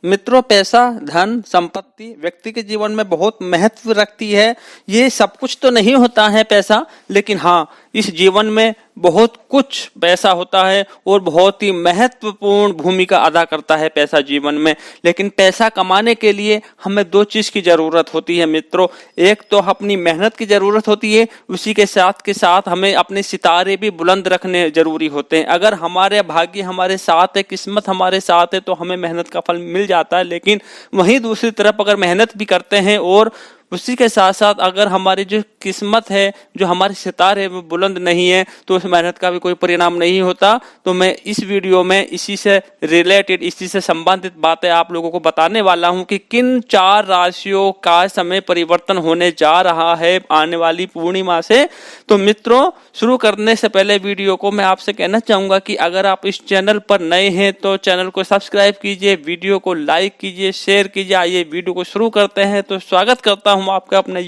मित्रों, पैसा, धन, संपत्ति व्यक्ति के जीवन में बहुत महत्व रखती है। ये सब कुछ तो नहीं होता है पैसा, लेकिन हाँ, इस जीवन में बहुत कुछ पैसा होता है और बहुत ही महत्वपूर्ण भूमिका अदा करता है पैसा जीवन में। लेकिन पैसा कमाने के लिए हमें दो चीज की जरूरत होती है मित्रों। एक तो अपनी मेहनत की जरूरत होती है, उसी के साथ हमें अपने सितारे भी बुलंद रखने जरूरी होते हैं। अगर हमारे भाग्य हमारे साथ है, किस्मत हमारे साथ है, तो हमें मेहनत का फल मिल जाता है। लेकिन वहीं दूसरी तरफ अगर मेहनत भी करते हैं और उसी के साथ साथ अगर हमारी जो किस्मत है, जो हमारे सितारे है, वो बुलंद नहीं है, तो उस मेहनत का भी कोई परिणाम नहीं होता। तो मैं इस वीडियो में इसी से रिलेटेड, इसी से संबंधित बातें आप लोगों को बताने वाला हूं कि किन 4 राशियों का समय परिवर्तन होने जा रहा है आने वाली पूर्णिमा से। तो मित्रों, शुरू करने से पहले वीडियो को मैं आपसे कहना चाहूंगा कि अगर आप इस चैनल पर नए हैं तो चैनल को सब्सक्राइब कीजिए, वीडियो को लाइक कीजिए, शेयर कीजिए। आइए वीडियो को शुरू करते हैं। तो स्वागत करता हूं आपका अपने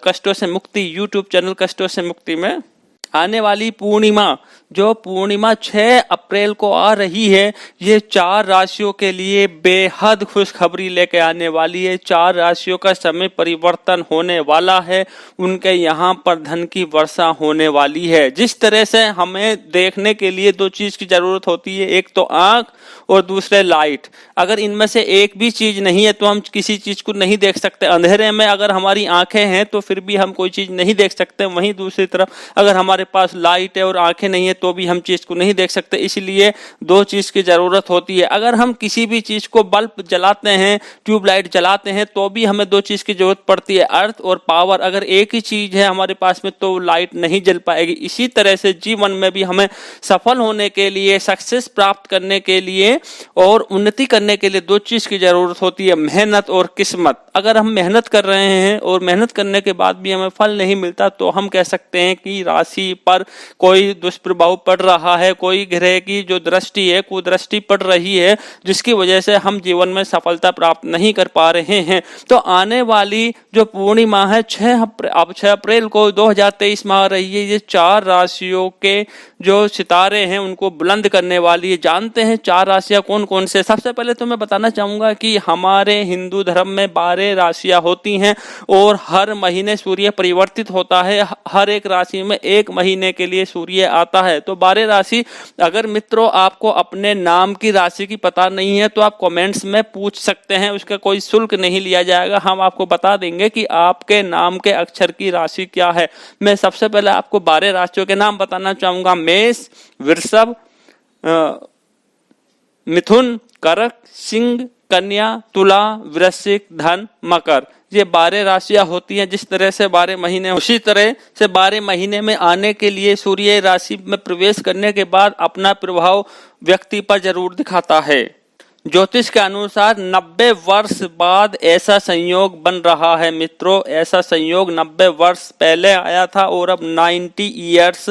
कष्टों से मुक्ति यूट्यूब चैनल कष्टों से मुक्ति में। आने वाली पूर्णिमा, जो पूर्णिमा 6 अप्रैल को आ रही है, ये 4 राशियों के लिए बेहद खुशखबरी लेके आने वाली है। 4 राशियों का समय परिवर्तन होने वाला है, उनके यहाँ पर धन की वर्षा होने वाली है। जिस तरह से हमें देखने के लिए 2 चीज की जरूरत होती है, एक तो आंख और दूसरे लाइट। अगर इनमें से एक भी चीज नहीं है तो हम किसी चीज को नहीं देख सकते। अंधेरे में अगर हमारी आंखें हैं तो फिर भी हम कोई चीज नहीं देख सकते। वहीं दूसरी तरफ अगर हमारे पास लाइट है और आंखें नहीं है तो भी हम चीज को नहीं देख सकते। इसलिए 2 चीज की जरूरत होती है। अगर हम किसी भी चीज को बल्ब जलाते हैं, ट्यूबलाइट जलाते हैं, तो भी हमें 2 चीज की जरूरत पड़ती है, अर्थ और पावर। अगर एक ही चीज है हमारे पास में तो लाइट नहीं जल पाएगी। इसी तरह से जीवन में भी हमें सफल होने के लिए, सक्सेस प्राप्त करने के लिए और उन्नति करने के लिए 2 चीज की जरूरत होती है, मेहनत और किस्मत। अगर हम मेहनत कर रहे हैं और मेहनत करने के बाद भी हमें फल नहीं मिलता तो हम कह सकते हैं कि राशि पर कोई दुष्प्रभाव पड़ रहा है, कोई ग्रह की जो दृष्टि है, कुदृष्टि पड़ रही है, जिसकी वजह से हम जीवन में सफलता प्राप्त नहीं कर पा रहे हैं। तो आने वाली जो पूर्णिमा है 6 अप्रैल को 2023 में आ रही है, ये 4 राशियों के जो सितारे हैं उनको बुलंद करने वाली है। जानते हैं 4 राशियां कौन कौन से? सबसे पहले तो मैं बताना चाहूंगा कि हमारे हिंदू धर्म में 12 राशियां होती हैं और हर महीने सूर्य परिवर्तित होता है। हर एक राशि में 1 महीने के लिए सूर्य आता है। तो 12 राशि, अगर मित्रों आपको अपने नाम की राशि की पता नहीं है तो आप कमेंट्स में पूछ सकते हैं, उसका कोई शुल्क नहीं लिया जाएगा। हम आपको बता देंगे कि आपके नाम के अक्षर की राशि क्या है। मैं सबसे पहले आपको 12 राशियों के नाम बताना चाहूंगा। मेष, वृषभ, मिथुन, कर्क, सिंह, कन्या, तुला, वृश्चिक, धन, मकर। ये 12 राशियां होती हैं। जिस तरह से 12 महीने, उसी तरह से 12 महीने में आने के लिए सूर्य राशि में प्रवेश करने के बाद अपना प्रभाव व्यक्ति पर जरूर दिखाता है। ज्योतिष के अनुसार 90 वर्ष बाद ऐसा संयोग बन रहा है मित्रों। ऐसा संयोग 90 वर्ष पहले आया था और अब 90 ईयर्स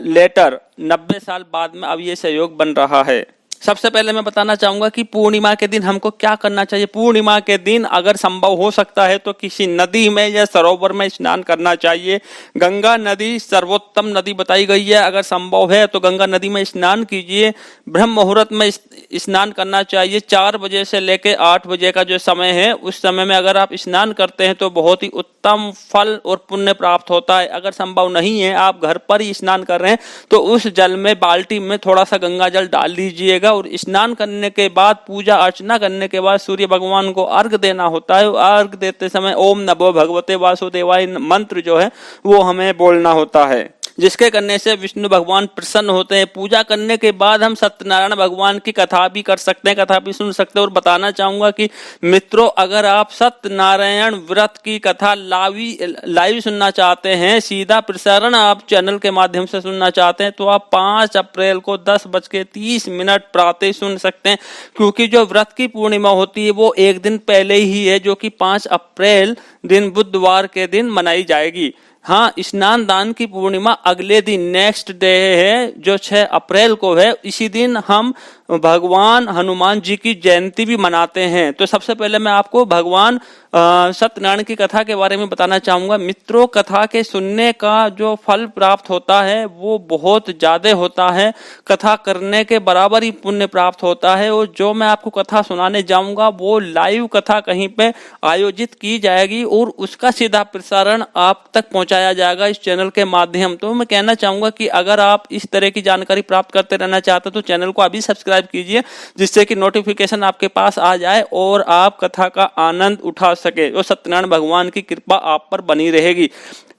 लेटर, 90 साल बाद में अब ये संयोग बन रहा है। सबसे पहले मैं बताना चाहूंगा कि पूर्णिमा के दिन हमको क्या करना चाहिए। पूर्णिमा के दिन अगर संभव हो सकता है तो किसी नदी में या सरोवर में स्नान करना चाहिए। गंगा नदी सर्वोत्तम नदी बताई गई है। अगर संभव है तो गंगा नदी में स्नान कीजिए। ब्रह्म मुहूर्त में स्नान करना चाहिए। 4 बजे से लेकर 8 बजे का जो समय है, उस समय में अगर आप स्नान करते हैं तो बहुत ही उत्तम फल और पुण्य प्राप्त होता है। अगर संभव नहीं है, आप घर पर ही स्नान कर रहे हैं, तो उस जल में, बाल्टी में थोड़ा सा गंगा जल डाल दीजिएगा और स्नान करने के बाद, पूजा अर्चना करने के बाद सूर्य भगवान को अर्घ देना होता है। अर्घ देते समय ओम नमो भगवते वासुदेवाय मंत्र जो है वो हमें बोलना होता है, जिसके करने से विष्णु भगवान प्रसन्न होते हैं। पूजा करने के बाद हम सत्यनारायण भगवान की कथा भी कर सकते हैं, कथा भी सुन सकते हैं। और बताना चाहूंगा कि मित्रों, अगर आप सत्यनारायण व्रत की कथा लाइव सुनना चाहते हैं, सीधा प्रसारण आप चैनल के माध्यम से सुनना चाहते हैं, तो आप 5 अप्रैल को 10:30 प्रातः सुन सकते हैं। क्योंकि जो व्रत की पूर्णिमा होती है वो एक दिन पहले ही है, जो कि 5 अप्रैल दिन बुधवार के दिन मनाई जाएगी। हाँ, स्नान दान की पूर्णिमा अगले दिन, नेक्स्ट डे है, जो 6 अप्रैल को है। इसी दिन हम भगवान हनुमान जी की जयंती भी मनाते हैं। तो सबसे पहले मैं आपको भगवान सत्यनारायण की कथा के बारे में बताना चाहूंगा। मित्रों, कथा के सुनने का जो फल प्राप्त होता है वो बहुत ज्यादा होता है, कथा करने के बराबर ही पुण्य प्राप्त होता है। और जो मैं आपको कथा सुनाने जाऊंगा वो लाइव कथा कहीं पे आयोजित की जाएगी और उसका सीधा प्रसारण आप तक पहुंचाया जाएगा इस चैनल के माध्यम। तो मैं कहना चाहूंगा कि अगर आप इस तरह की जानकारी प्राप्त करते रहना चाहते तो चैनल को अभी सब्सक्राइब कीजिए, जिससे कि नोटिफिकेशन आपके पास आ जाए और आप कथा का आनंद उठा सके और सत्यनारायण भगवान की कृपा आप पर बनी रहेगी।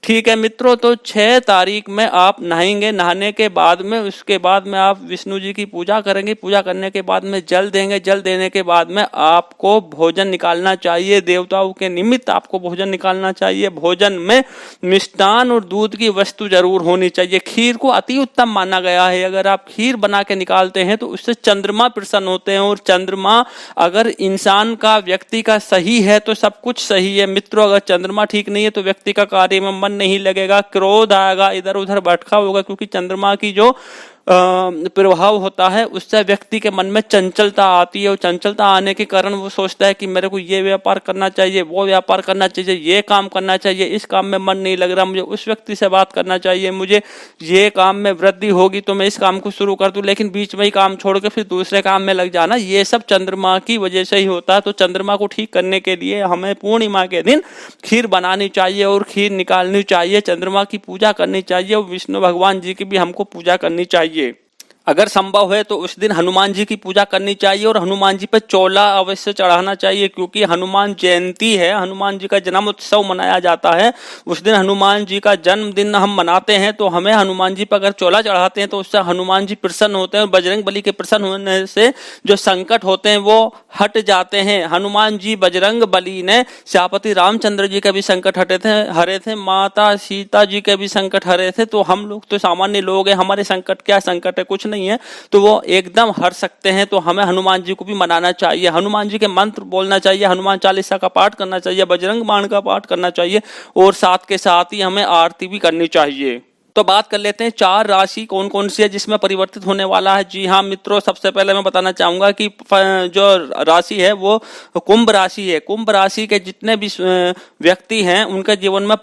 ठीक है मित्रों, तो 6 तारीख में आप नहाएंगे। नहाने के बाद में उसके बाद में आप विष्णु जी की पूजा करेंगे। पूजा करने के बाद में जल देंगे। जल देने के बाद में आपको भोजन निकालना चाहिए, देवताओं के निमित्त आपको भोजन निकालना चाहिए। भोजन में मिष्टान और दूध की वस्तु जरूर होनी चाहिए। खीर को अति उत्तम माना गया है। अगर आप खीर बना के निकालते हैं तो उससे चंद्रमा प्रसन्न होते हैं, और चंद्रमा अगर इंसान का, व्यक्ति का सही है तो सब कुछ सही है। मित्रों, अगर चंद्रमा ठीक नहीं है तो व्यक्ति का कार्य में मन नहीं लगेगा, क्रोध आएगा, इधर उधर भटका होगा, क्योंकि चंद्रमा की जो प्रभाव होता है उससे व्यक्ति के मन में चंचलता आती है। और चंचलता आने के कारण वो सोचता है कि मेरे को ये व्यापार करना चाहिए, वो व्यापार करना चाहिए, ये काम करना चाहिए, इस काम में मन नहीं लग रहा, मुझे उस व्यक्ति से बात करना चाहिए, मुझे ये काम में वृद्धि होगी तो मैं इस काम को शुरू कर दूं, लेकिन बीच में ही काम छोड़ के फिर दूसरे काम में लग जाना, ये सब चंद्रमा की वजह से ही होता है। तो चंद्रमा को ठीक करने के लिए हमें पूर्णिमा के दिन खीर बनानी चाहिए और खीर निकालनी चाहिए, चंद्रमा की पूजा करनी चाहिए और विष्णु भगवान जी की भी हमको पूजा करनी चाहिए। अगर संभव है तो उस दिन हनुमान जी की पूजा करनी चाहिए और हनुमान जी पर चोला अवश्य चढ़ाना चाहिए, क्योंकि हनुमान जयंती है, हनुमान जी का जन्म उत्सव मनाया जाता है। उस दिन हनुमान जी का जन्मदिन हम मनाते हैं, तो हमें हनुमान जी पर अगर चोला चढ़ाते हैं तो उससे हनुमान जी प्रसन्न होते हैं और बजरंग बली के प्रसन्न होने से जो संकट होते हैं वो हट जाते हैं। हनुमान जी, बजरंग बली ने श्यापति रामचंद्र जी के भी संकट हरे थे, माता सीता जी के भी संकट हरे थे। तो हम लोग तो सामान्य लोग हैं, हमारे संकट क्या संकट है, कुछ नहीं है, तो वो एकदम हर सकते हैं। तो हमें हनुमान जी को भी मनाना चाहिए, हनुमान जी के मंत्र बोलना चाहिए, हनुमान चालीसा का पाठ करना चाहिए, बजरंग बाण का पाठ करना चाहिए और साथ के साथ ही हमें आरती भी करनी चाहिए। तो बात कर लेते हैं 4 राशि कौन कौन सी है जिसमें परिवर्तित होने वाला है। जी हाँ मित्रों, सबसे पहले मैं बताना चाहूंगा कि जो राशि है वो कुंभ राशि है। कुंभ राशि के जितने भी व्यक्ति हैं उनके जीवन में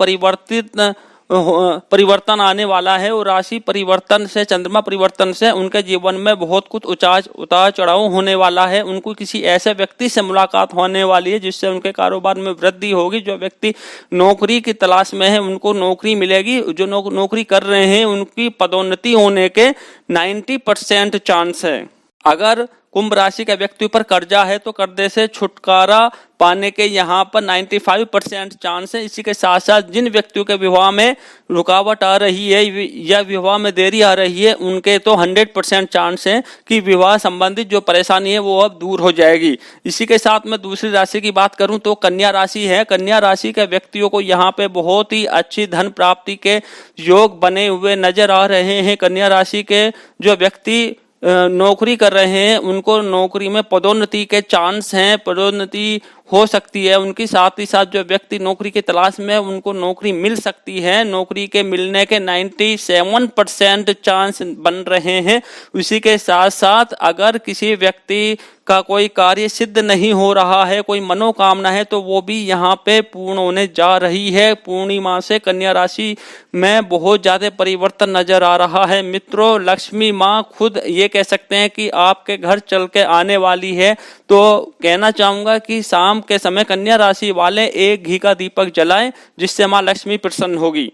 परिवर्तन आने वाला है, और राशि परिवर्तन से, चंद्रमा परिवर्तन से उनके जीवन में बहुत कुछ उतार चढ़ाव होने वाला है। उनको किसी ऐसे व्यक्ति से मुलाकात होने वाली है जिससे उनके कारोबार में वृद्धि होगी। जो व्यक्ति नौकरी की तलाश में है उनको नौकरी मिलेगी, जो नौकरी कर रहे हैं उनकी पदोन्नति होने के 90% चांस है। अगर कुंभ राशि के व्यक्ति पर कर्जा है तो कर्जे से छुटकारा पाने के यहाँ पर 95% चांस है। इसी के साथ साथ जिन व्यक्तियों के विवाह में रुकावट आ रही है या विवाह में देरी आ रही है उनके तो 100% चांस है कि विवाह संबंधित जो परेशानी है वो अब दूर हो जाएगी। इसी के साथ मैं दूसरी राशि की बात करूं तो कन्या राशि है। कन्या राशि के व्यक्तियों को यहाँ पे बहुत ही अच्छी धन प्राप्ति के योग बने हुए नजर आ रहे हैं। कन्या राशि के जो व्यक्ति नौकरी कर रहे हैं उनको नौकरी में पदोन्नति के चांस हैं, पदोन्नति हो सकती है उनकी। साथ ही साथ जो व्यक्ति नौकरी की तलाश में उनको नौकरी मिल सकती है, नौकरी के मिलने के 97% चांस बन रहे हैं। उसी के साथ साथ अगर किसी व्यक्ति का कोई कार्य सिद्ध नहीं हो रहा है, कोई मनोकामना है, तो वो भी यहाँ पे पूर्ण होने जा रही है। पूर्णिमा से कन्या राशि में बहुत ज्यादा परिवर्तन नजर आ रहा है। मित्रों, लक्ष्मी माँ खुद ये कह सकते हैं कि आपके घर चल के आने वाली है। तो कहना चाहूंगा कि शाम के समय कन्या राशि वाले एक घी का दीपक जलाएं, जिससे माँ लक्ष्मी प्रसन्न होगी।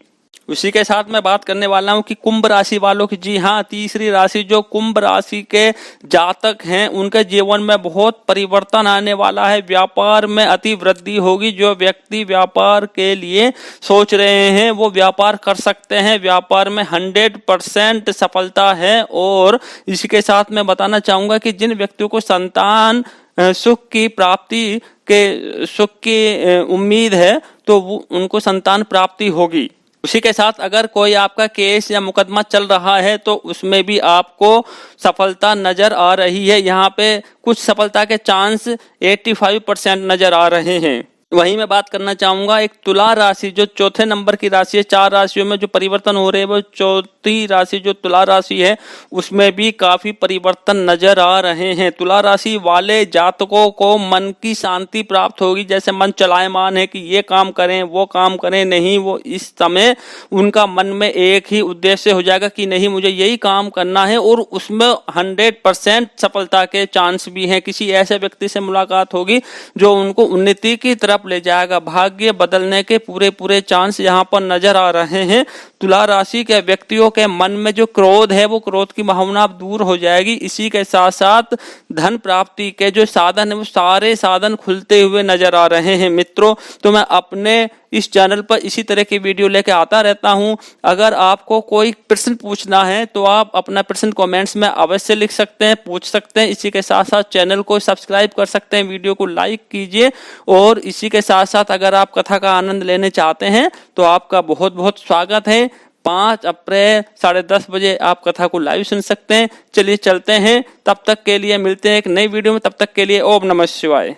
उसी के साथ मैं बात करने वाला हूं कि कुंभ राशि वालों की। जी हाँ, तीसरी राशि जो कुंभ राशि के जातक हैं उनके जीवन में बहुत परिवर्तन आने वाला है। व्यापार में अति वृद्धि होगी। जो व्यक्ति व्यापार के लिए सोच रहे हैं वो व्यापार कर सकते हैं। व्यापार में 100% सफलता है। और इसी के साथ मैं बताना चाहूंगा कि जिन व्यक्तियों को संतान सुख की प्राप्ति के सुख की उम्मीद है तो वो उनको संतान प्राप्ति होगी। उसी के साथ अगर कोई आपका केस या मुकदमा चल रहा है तो उसमें भी आपको सफलता नजर आ रही है। यहाँ पे कुछ सफलता के चांस 85% नजर आ रहे हैं। वहीं मैं बात करना चाहूंगा एक तुला राशि जो चौथे नंबर की राशि है। 4 राशियों में जो परिवर्तन हो रहे हैं वो चौथी राशि जो तुला राशि है उसमें भी काफी परिवर्तन नजर आ रहे हैं। तुला राशि वाले जातकों को मन की शांति प्राप्त होगी, जैसे मन चलायमान है कि ये काम करें वो काम करें, नहीं वो इस समय उनका मन में एक ही उद्देश्य हो जाएगा कि नहीं मुझे यही काम करना है, और उसमें 100% सफलता के चांस भी हैं। किसी ऐसे व्यक्ति से मुलाकात होगी जो उनको उन्नति की तरफ ले जाएगा। भाग्य बदलने के पूरे चांस यहाँ पर नजर आ रहे हैं। तुला राशि के व्यक्तियों के मन में जो क्रोध है वो क्रोध की भावना दूर हो जाएगी। इसी के साथ साथ धन प्राप्ति के जो साधन है वो सारे साधन खुलते हुए नजर आ रहे हैं। मित्रों, तो मैं अपने इस चैनल पर इसी तरह की वीडियो लेकर आता रहता हूं। अगर आपको कोई प्रश्न पूछना है तो आप अपना प्रश्न कमेंट्स में अवश्य लिख सकते हैं, पूछ सकते हैं। इसी के साथ साथ चैनल को सब्सक्राइब कर सकते हैं, वीडियो को लाइक कीजिए। और इसी के साथ साथ अगर आप कथा का आनंद लेने चाहते हैं तो आपका बहुत बहुत स्वागत है। 5 अप्रैल 10:30 बजे आप कथा को लाइव सुन सकते हैं। चलिए चलते हैं, तब तक के लिए मिलते हैं एक नई वीडियो में। तब तक के लिए ओम नमः शिवाय।